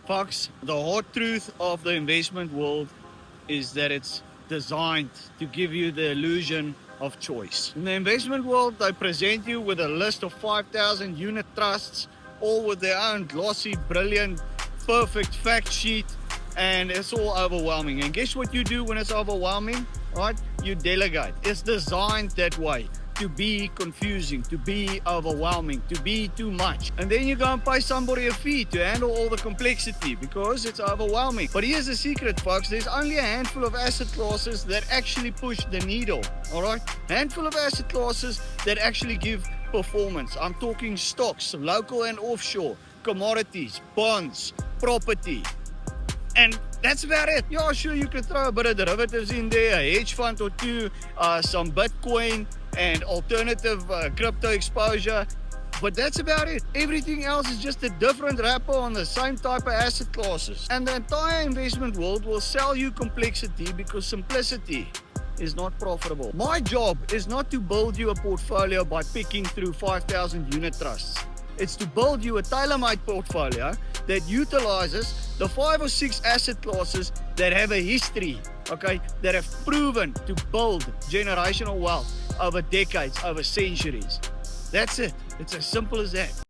Fox, the hard truth of the investment world is that it's designed to give you the illusion of choice. In the investment world, they present you with a list of 5,000 unit trusts, all with their own glossy, brilliant, perfect fact sheet, and it's all overwhelming. And guess what you do when it's overwhelming? Right? You delegate. It's designed that way, to be confusing, to be overwhelming, to be too much. And then you go and pay somebody a fee to handle all the complexity because it's overwhelming. But here's the secret, folks. There's only a handful of asset classes that actually push the needle, all right? Handful of asset classes that actually give performance. I'm talking stocks, local and offshore, commodities, bonds, property. And that's about it. Yeah, sure, you can throw a bit of derivatives in there, a hedge fund or two, some Bitcoin, and alternative crypto exposure, but that's about it. Everything else is just a different wrapper on the same type of asset classes. And the entire investment world will sell you complexity because simplicity is not profitable. My job is not to build you a portfolio by picking through 5,000 unit trusts. It's to build you a tailor-made portfolio that utilizes the 5 or 6 asset classes that have a history, okay, that have proven to build generational wealth over decades, over centuries. That's it. It's as simple as that.